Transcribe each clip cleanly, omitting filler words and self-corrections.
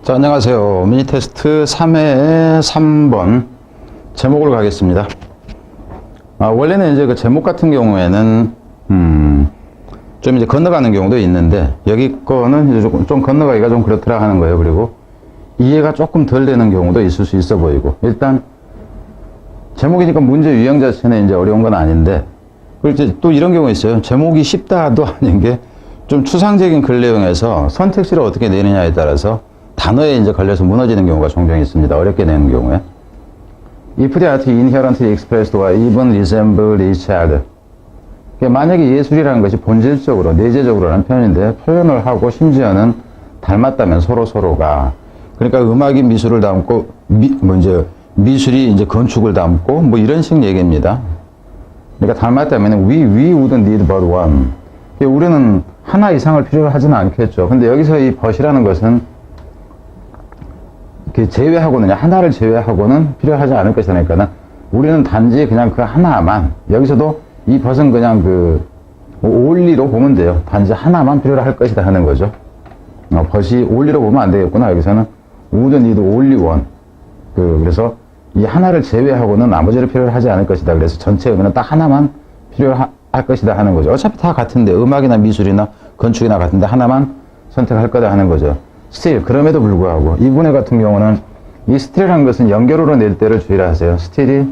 자, 안녕하세요. 미니 테스트 3회 3번 제목을 가겠습니다. 원래는 이제 그 제목 같은 경우에는 좀 이제 건너가는 경우도 있는데, 여기 거는 이제 좀 건너가기가 좀 그렇더라 하는 거예요. 그리고 이해가 조금 덜 되는 경우도 있을 수 있어 보이고, 일단 제목이니까 문제 유형 자체는 이제 어려운 건 아닌데, 그리고 이제 또 이런 경우가 있어요. 제목이 쉽다도 아닌 게 좀 추상적인 글 내용에서 선택지를 어떻게 내느냐에 따라서 단어에 이제 걸려서 무너지는 경우가 종종 있습니다. 어렵게 내는 경우에. If the art inherently expressed or even resemble each other. 만약에 예술이라는 것이 본질적으로, 내재적으로라는 표현인데, 표현을 하고 심지어는 닮았다면 서로가. 그러니까 음악이 미술을 담고, 미술이 이제 건축을 담고, 뭐 이런 식 얘기입니다. 그러니까 닮았다면 we wouldn't need but one. 우리는 하나 이상을 필요로 하지는 않겠죠. 근데 여기서 이 but이라는 것은 제외하고는, 하나를 제외하고는 필요하지 않을 것이니까 우리는 단지 그냥 그 하나만, 여기서도 이 but은 그냥 only로 보면 돼요. 단지 하나만 필요로 할 것이다 하는 거죠. but이 only로 보면 안 되겠구나. 여기서는 wouldn't need only one. 그래서 이 하나를 제외하고는 나머지를 필요로 하지 않을 것이다. 그래서 전체 의미는 딱 하나만 필요할 것이다 하는 거죠. 어차피 다 같은데, 음악이나 미술이나 건축이나 같은데 하나만 선택할 거다 하는 거죠. still, 그럼에도 불구하고 이 부분 같은 경우는 이 still이라는 것은 연결어로 낼 때를 주의를 하세요. still이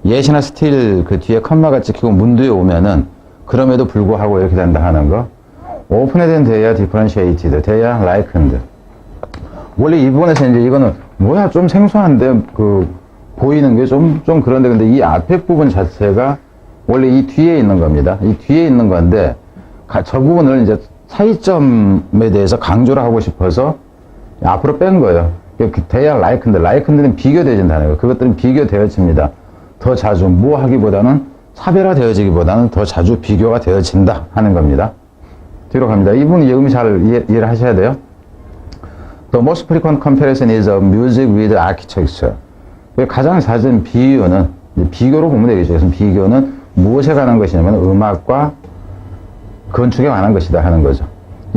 yet이나 still 그 뒤에 컴마가 찍히고 문두에 오면은 그럼에도 불구하고 이렇게 된다 하는 거. opened and they are differentiated, they are likened. 원래 이 부분에서 이제 이거는 뭐야 좀 생소한데 보이는 게 좀 그런데, 근데 이 앞에 부분 자체가 원래 이 뒤에 있는 겁니다. 이 뒤에 있는 건데, 저 부분을 이제 차이점에 대해서 강조를 하고 싶어서 앞으로 뺀 거예요. they are likened. likened는 비교되어진다는 거예요. 그것들은 비교되어집니다. 더 자주, 뭐 하기보다는 차별화되어지기보다는 더 자주 비교가 되어진다 하는 겁니다. 뒤로 갑니다. 이 부분 의미 잘 이해를 하셔야 돼요. The most frequent comparison is of music with architecture. 가장 잦은 비유는, 비교로 보면 되겠죠. 그래서 비교는 무엇에 관한 것이냐면 음악과 건축에 관한 것이다 하는 거죠.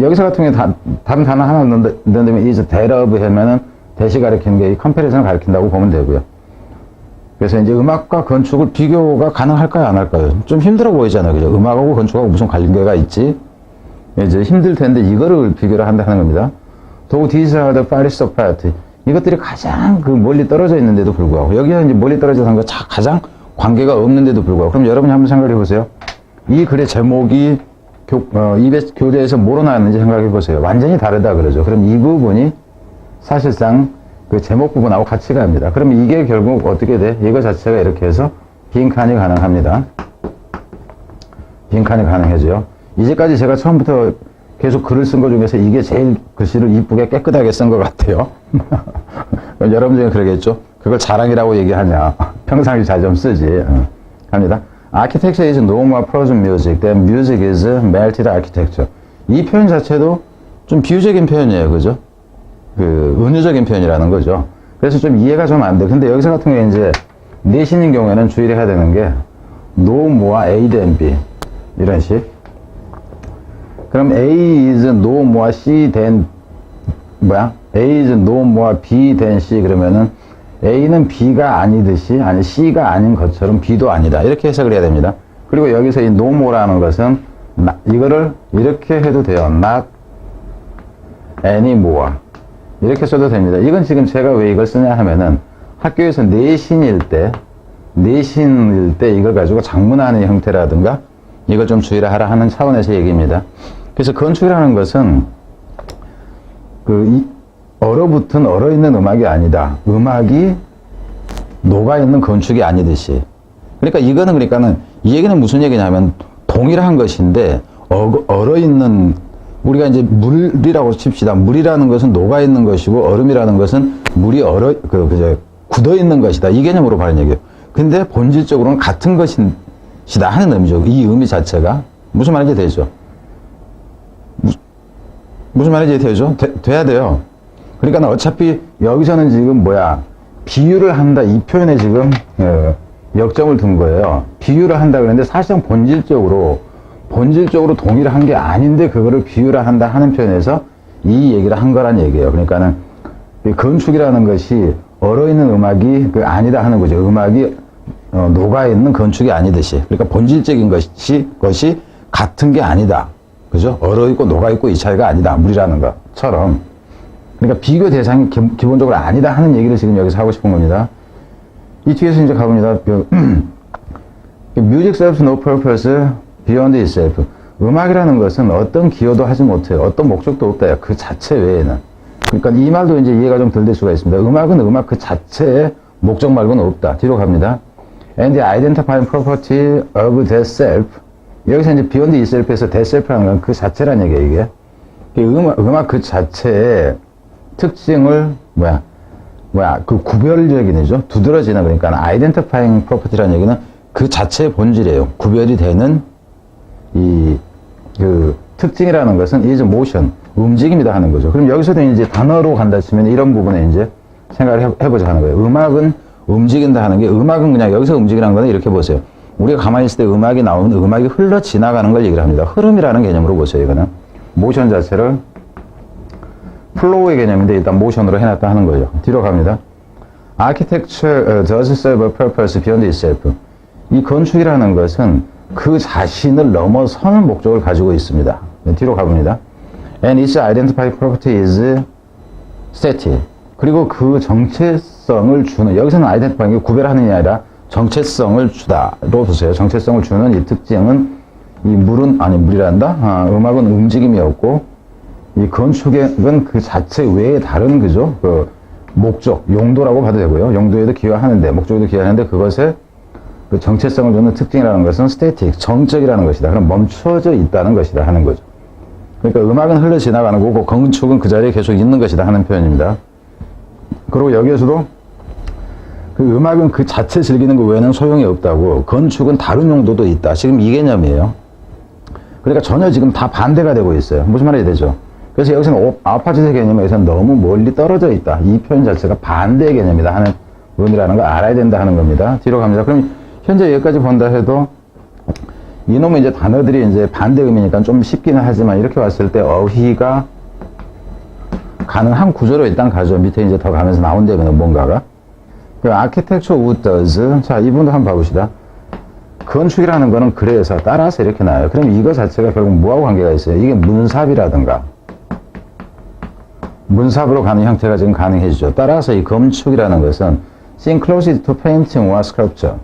여기서 같은 경우에 다른 단어 하나 넣는다면 is that of 하면은 대시 가리키는 게 이 컴패리즌을 가리킨다고 보면 되고요. 그래서 이제 음악과 건축을 비교가 가능할까요, 안 할까요? 좀 힘들어 보이잖아요. 그죠? 음악하고 건축하고 무슨 관계가 있지? 이제 힘들 텐데 이거를 비교를 한다는 겁니다. Though these are the farthest apart. 이것들이 가장 멀리 떨어져 있는데도 불구하고, 여기는 이제 멀리 떨어져서 한 거 가장 관계가 없는데도 불구하고, 그럼 여러분이 한번 생각해 보세요. 이 글의 제목이 교재에서 뭐로 나왔는지 생각해 보세요. 완전히 다르다 그러죠. 그럼 이 부분이 사실상 그 제목 부분하고 같이 갑니다. 그럼 이게 결국 어떻게 돼? 이거 자체가 이렇게 해서 빈칸이 가능합니다. 빈칸이 가능해져요. 이제까지 제가 처음부터 계속 글을 쓴 것 중에서 이게 제일 글씨를 이쁘게 깨끗하게 쓴 것 같아요. 여러분 중에 그러겠죠? 그걸 자랑이라고 얘기하냐. 평상시 잘 좀 쓰지. 갑니다. Architecture is no more prose music than music is melted architecture. 이 표현 자체도 좀 비유적인 표현이에요. 그죠? 은유적인 표현이라는 거죠. 그래서 좀 이해가 좀 안 돼. 근데 여기서 같은 경우에 이제 내신인 경우에는 주의를 해야 되는 게 no more A than B. 이런 식. 그럼 A is no more C than A is no more B than C 그러면은 A는 B가 아니듯이, 아니 C가 아닌 것처럼 B도 아니다. 이렇게 해석을 해야 됩니다. 그리고 여기서 이 no more라는 것은 이거를 이렇게 해도 돼요. Not anymore. 이렇게 써도 됩니다. 이건 지금 제가 왜 이걸 쓰냐 하면은 학교에서 내신일 때 이걸 가지고 장문하는 형태라든가 이걸 좀 주의를 하라 하는 차원에서 얘기입니다. 그래서 건축이라는 것은 얼어붙은 얼어있는 음악이 아니다. 음악이 녹아있는 건축이 아니듯이. 그러니까는 이 얘기는 무슨 얘기냐면 동일한 것인데 얼어있는, 우리가 이제 물이라고 칩시다. 물이라는 것은 녹아있는 것이고 얼음이라는 것은 물이 굳어있는 것이다. 이 개념으로 하는 얘기예요. 근데 본질적으로는 같은 것이다 하는 의미죠. 이 의미 자체가. 무슨 말인지 되죠? 무슨 말인지 되죠? 돼야 돼요. 그러니까 어차피 여기서는 지금 비유를 한다. 이 표현에 지금 역점을 둔 거예요. 비유를 한다 그랬는데 사실상 본질적으로 동일한 게 아닌데 그거를 비유를 한다 하는 표현에서 이 얘기를 한 거란 얘기예요. 그러니까는 건축이라는 것이 얼어있는 음악이 아니다 하는 거죠. 음악이 녹아있는 건축이 아니듯이. 그러니까 본질적인 것이 같은 게 아니다. 그죠? 얼어있고 녹아있고 이 차이가 아니다. 물이라는 것처럼. 그러니까 비교 대상이 기본적으로 아니다 하는 얘기를 지금 여기서 하고 싶은 겁니다. 이 뒤에서 이제 가봅니다. Music serves no purpose beyond itself. 음악이라는 것은 어떤 기여도 하지 못해요. 어떤 목적도 없다. 그 자체 외에는. 그러니까 이 말도 이제 이해가 좀 덜 될 수가 있습니다. 음악은 음악 그 자체의 목적 말고는 없다. 뒤로 갑니다. And the identifying property of that self. 여기서 이제 beyond itself에서 that self라는 건 그 자체란 얘기예요, 이게. 음악 그 자체의 특징을, 그 구별적인이죠. 두드러지는, 그러니까 identifying property라는 얘기는 그 자체의 본질이에요. 구별이 되는 특징이라는 것은 is motion, 움직임이다 하는 거죠. 그럼 여기서도 이제 단어로 간다 치면 이런 부분에 이제 생각을 해보자 하는 거예요. 음악은 움직인다 하는 게, 음악은 그냥 여기서 움직이라는 거는 이렇게 보세요. 우리가 가만히 있을 때 음악이 나오면 음악이 흘러 지나가는 걸 얘기를 합니다. 흐름이라는 개념으로 보세요, 이거는. 모션 자체를 플로우의 개념인데 일단 모션으로 해놨다 하는 거죠. 뒤로 갑니다. Architecture does serve a purpose beyond itself. 이 건축이라는 것은 그 자신을 넘어서는 목적을 가지고 있습니다. 뒤로 가봅니다. And its identifying property is static. 그리고 그 정체성을 주는, 여기서는 identifying, 구별하는 게 아니라 정체성을 주다로 보세요. 정체성을 주는 이 특징은, 이 물이란다? 음악은 움직임이었고, 이 건축은 그 자체 외에 다른, 그죠? 목적, 용도라고 봐도 되고요. 용도에도 기여하는데, 목적에도 기여하는데, 그것에 그 정체성을 주는 특징이라는 것은 스태틱, 정적이라는 것이다. 그럼 멈춰져 있다는 것이다 하는 거죠. 그러니까 음악은 흘러 지나가는 거고, 건축은 그 자리에 계속 있는 것이다 하는 표현입니다. 그리고 여기에서도 그 음악은 그 자체 즐기는 것 외에는 소용이 없다고, 건축은 다른 용도도 있다. 지금 이 개념이에요. 그러니까 전혀 지금 다 반대가 되고 있어요. 무슨 말이 되죠? 그래서 여기서는 아파트의 개념에서는 너무 멀리 떨어져 있다. 이 표현 자체가 반대의 개념이다 하는 의미라는 걸 알아야 된다 하는 겁니다. 뒤로 갑니다. 그럼 현재 여기까지 본다 해도 이놈의 이제 단어들이 이제 반대 의미니까 좀 쉽기는 하지만 이렇게 왔을 때 어휘가 가능한 구조로 일단 가죠. 밑에 이제 더 가면서 나온다면 뭔가가. 그 architecture wood does. 자, 이분도 한번 봐봅시다. 건축이라는 거는 그래서 따라서 이렇게 나와요. 그럼 이거 자체가 결국 뭐하고 관계가 있어요? 이게 문삽이라든가 문삽으로 가는 형태가 지금 가능해지죠. 따라서 이 건축이라는 것은 seen closely to painting or sculpture.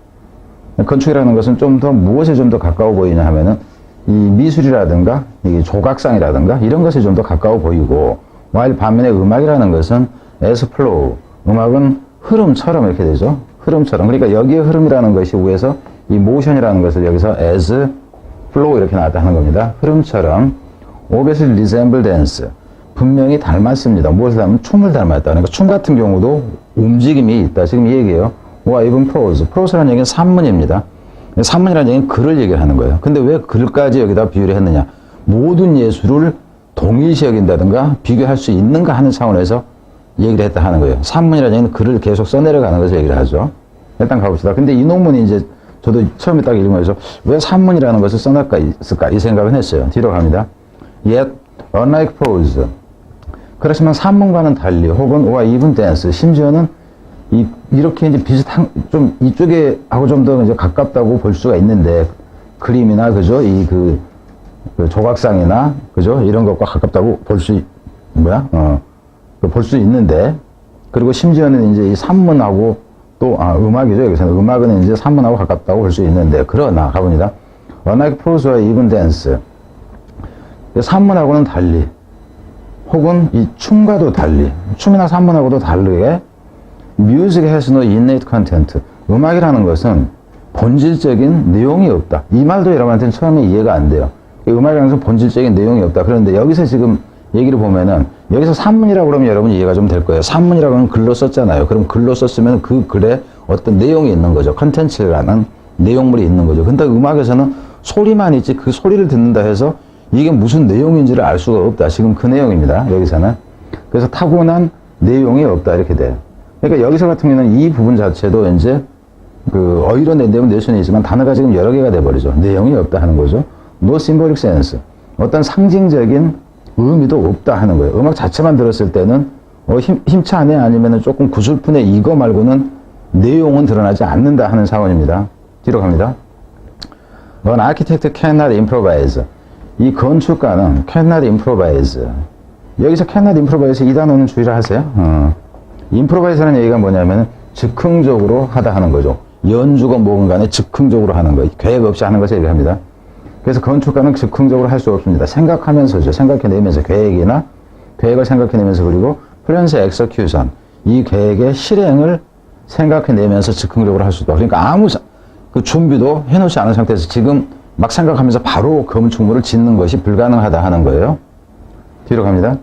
건축이라는 것은 좀 더 무엇에 좀 더 가까워 보이냐 하면은 이 미술이라든가 이 조각상이라든가 이런 것에 좀 더 가까워 보이고, while 반면에 음악이라는 것은 as flow, 음악은 흐름처럼 이렇게 되죠. 흐름처럼. 그러니까 여기에 흐름이라는 것이 위에서 이 motion이라는 것을 여기서 as flow 이렇게 나왔다 하는 겁니다. 흐름처럼. obviously resemble dance. 분명히 닮았습니다. 무엇을 닮으면 춤을 닮았다. 그러니까 춤 같은 경우도 움직임이 있다. 지금 이 얘기예요. or even prose. prose라는 얘기는 산문입니다. 산문이라는 얘기는 글을 얘기하는 거예요. 근데 왜 글까지 여기다 비유를 했느냐? 모든 예술을 동일시 여긴다든가 비교할 수 있는가 하는 차원에서 얘기를 했다 하는 거예요. 산문이라는 얘기는 글을 계속 써내려가는 것을 얘기를 하죠. 일단 가봅시다. 근데 이 논문이 이제 저도 처음에 딱 읽으면서 왜 산문이라는 것을 써놨을까 이 생각은 했어요. 뒤로 갑니다. Yet, unlike prose. 그렇지만 산문과는 달리 혹은 or even dance. 심지어는 이렇게 이제 비슷한, 좀 이쪽에 하고 좀 더 이제 가깝다고 볼 수가 있는데, 그림이나, 그죠? 그 조각상이나, 그죠? 이런 것과 가깝다고 볼 수, 볼 수 있는데, 그리고 심지어는 이제 이 산문하고 또, 음악이죠. 여기서는 음악은 이제 산문하고 가깝다고 볼 수 있는데, 그러나, 가봅니다. unlike prose or even dance. 산문하고는 달리, 혹은 이 춤과도 달리, 춤이나 산문하고도 다르게, Music has no innate content. 음악이라는 것은 본질적인 내용이 없다. 이 말도 여러분한테는 처음에 이해가 안 돼요. 음악이라는 것은 본질적인 내용이 없다. 그런데 여기서 지금 얘기를 보면은, 여기서 산문이라고 그러면 여러분 이해가 좀 될 거예요. 산문이라고 하면 글로 썼잖아요. 그럼 글로 썼으면 그 글에 어떤 내용이 있는 거죠. 컨텐츠라는 내용물이 있는 거죠. 근데 음악에서는 소리만 있지 그 소리를 듣는다 해서 이게 무슨 내용인지를 알 수가 없다. 지금 그 내용입니다. 여기서는. 그래서 타고난 내용이 없다. 이렇게 돼요. 그러니까 여기서 같은 경우는 이 부분 자체도 이제 어휘로 낼 수는 있지만 단어가 지금 여러 개가 돼버리죠. 내용이 없다 하는 거죠. No symbolic sense. 어떤 상징적인 의미도 없다 하는 거예요. 음악 자체만 들었을 때는 힘차네 아니면 조금 구슬프네 이거 말고는 내용은 드러나지 않는다 하는 사원입니다. 뒤로 갑니다. An architect cannot improvise. 이 건축가는 cannot improvise. 여기서 cannot improvise 이 단어는 주의를 하세요. improvise라는 얘기가 뭐냐면 즉흥적으로 하다 하는 거죠. 연주건 뭐건 간에 즉흥적으로 하는 거, 계획 없이 하는 것을 얘기합니다. 그래서 건축가는 즉흥적으로 할 수 없습니다. 생각하면서죠. 생각해내면서 계획을 생각해내면서 그리고 플랜스 엑서큐션 이 계획의 실행을 생각해내면서 즉흥적으로 할 수 있다. 그러니까 아무 그 준비도 해놓지 않은 상태에서 지금 막 생각하면서 바로 건축물을 짓는 것이 불가능하다 하는 거예요. 뒤로 갑니다.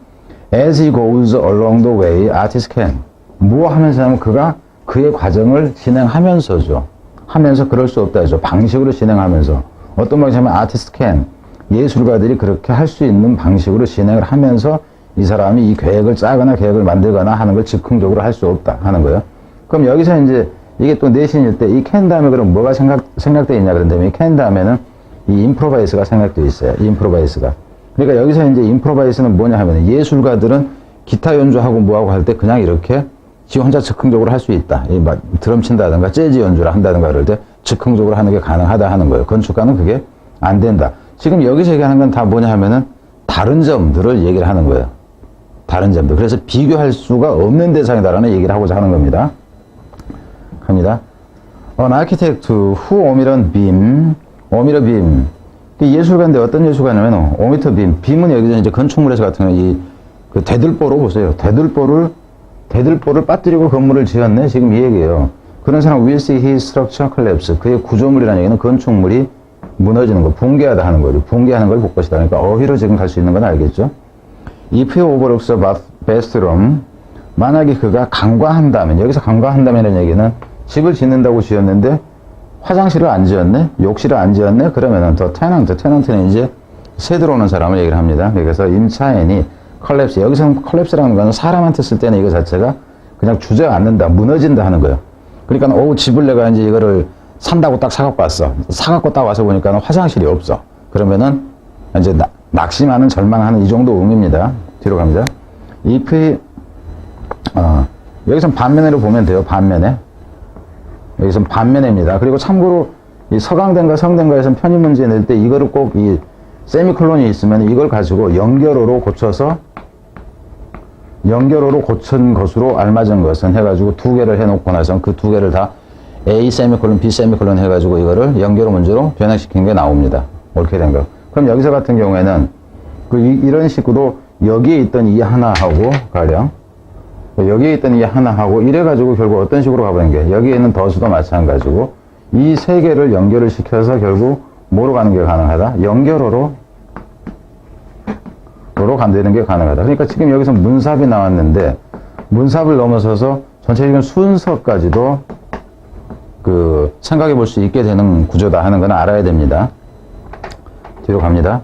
As he goes along the way, artist can. 뭐 하면서 하면 그가 그의 과정을 진행하면서죠. 하면서 그럴 수 없다죠. 방식으로 진행하면서. 어떤 방식이냐면 artist can. 예술가들이 그렇게 할 수 있는 방식으로 진행을 하면서 이 사람이 이 계획을 짜거나 계획을 만들거나 하는 걸 즉흥적으로 할 수 없다 하는 거예요. 그럼 여기서 이제 이게 또 내신일 때 이 can 다음에 그럼 뭐가 생각되어 있냐 그런다면 이 can 다음에는 이 improvise가 생각되어 있어요. 이 improvise가. 그러니까 여기서 이제 improvise는 뭐냐 하면 예술가들은 기타 연주하고 뭐하고 할 때 그냥 이렇게 지 혼자 즉흥적으로 할 수 있다. 이 막 드럼 친다든가 재즈 연주를 한다든가 그럴 때 즉흥적으로 하는 게 가능하다 하는 거예요. 건축가는 그게 안 된다. 지금 여기서 얘기하는 건 다 뭐냐 하면은 다른 점들을 얘기를 하는 거예요. 다른 점들. 그래서 비교할 수가 없는 대상이다라는 얘기를 하고자 하는 겁니다. 갑니다. An architect who omitted beam, omitted beam. 예술가인데 어떤 예술가냐면 omitted beam. 빔은 여기서 이제 건축물에서 같은 경우 그 대들보로 보세요. 대들보를 빠뜨리고 건물을 지었네. 지금 이 얘기예요. 그런 사람 will see his structure collapse. 그의 구조물이라는 얘기는 건축물이 무너지는 거, 붕괴하다 하는 거죠. 붕괴하는 걸 볼 것이다. 그러니까 어휘로 지금 갈 수 있는 건 알겠죠? If he overlooks the bathroom, 만약에 그가 간과한다면, 여기서 간과한다면이라는 얘기는 집을 짓는다고 지었는데 화장실을 안 지었네? 욕실을 안 지었네? 그러면은 더 테넌트는 이제 새 들어오는 사람을 얘기를 합니다. 그래서 임차인이 컬랩스, 여기서는 컬랩스라는 거는 사람한테 쓸 때는 이거 자체가 그냥 주저앉는다, 무너진다 하는 거예요. 그러니까 집을 내가 이제 이거를 산다고 딱 사갖고 왔어. 사갖고 딱 와서 보니까 화장실이 없어. 그러면은 이제 낙심하는, 절망하는 이 정도 의미입니다. 뒤로 갑니다. 여기선 반면에로 보면 돼요. 반면에. 여기선 반면에입니다. 그리고 참고로 이 서강대인가 성대인가에서는 편입 문제 낼 때 이거를 꼭 이 세미콜론이 있으면 이걸 가지고 연결어로 고친 것으로 알맞은 것은 해가지고 두 개를 해놓고 나서 그 두 개를 다 A 세미콜론, B 세미콜론 해가지고 이거를 연결어 문제로 변형시킨 게 나옵니다. 옳게 된 거. 그럼 여기서 같은 경우에는 이런 식으로 여기에 있던 이 하나하고 가령 여기에 있던 이 하나하고 이래가지고 결국 어떤 식으로 가버린 게 여기에 있는 더수도 마찬가지고 이 세 개를 연결을 시켜서 결국 뭐로 가는 게 가능하다? 연결어로 간다는 게 가능하다. 그러니까 지금 여기서 문삽이 나왔는데 문삽을 넘어서서 전체적인 순서까지도 생각해 볼 수 있게 되는 구조다 하는 건 알아야 됩니다. 뒤로 갑니다.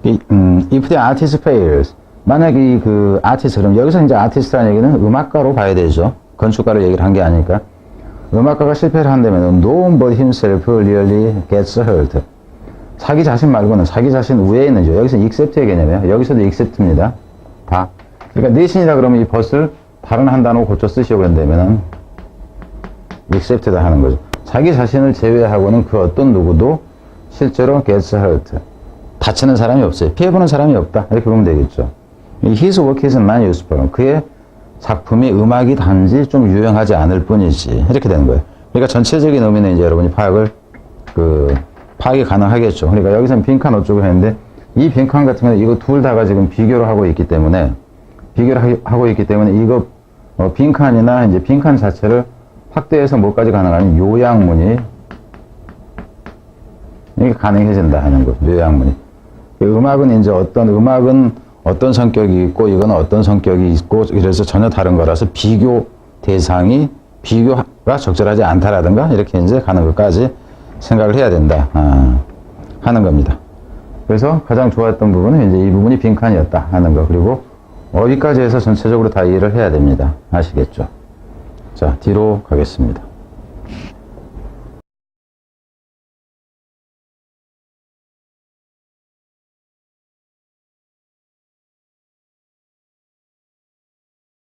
If the artist fails, 만약에 그 아티스트, 그럼 여기서 이제 아티스트라는 얘기는 음악가로 봐야 되죠. 건축가로 얘기를 한 게 아니니까. 음악가가 실패를 한다면 no one but himself really gets hurt. 자기 자신 말고는 자기 자신 위에 있는죠. 여기서 accept의 개념이에요. 여기서도 accept입니다. 다. 그러니까 내신이다 그러면 이 벗을 다른 한 단어 고쳐 쓰시려고 한다면은 accept다 하는 거죠. 자기 자신을 제외하고는 그 어떤 누구도 실제로 gets hurt. 다치는 사람이 없어요. 피해보는 사람이 없다. 이렇게 보면 되겠죠. His work is not useful. 그의 작품이 음악이 단지 좀 유용하지 않을 뿐이지. 이렇게 되는 거예요. 그러니까 전체적인 의미는 이제 여러분이 파악이 가능하겠죠. 그러니까 여기서는 빈칸 어쩌고 했는데 이 빈칸 같은 경우는 이거 둘 다가 지금 비교를 하고 있기 때문에 이거 빈칸이나 이제 빈칸 자체를 확대해서 뭐까지 가능하니 요약문이 이게 가능해진다 하는 거죠. 요약문이. 음악은 이제 음악은 어떤 성격이 있고 이거는 어떤 성격이 있고 이래서 전혀 다른 거라서 비교가 적절하지 않다라든가 이렇게 이제 가는 것까지 생각을 해야 된다 하는 겁니다. 그래서 가장 좋았던 부분은 이제 이 부분이 빈칸이었다 하는 거. 그리고 어디까지 해서 전체적으로 다 이해를 해야 됩니다. 아시겠죠? 자, 뒤로 가겠습니다.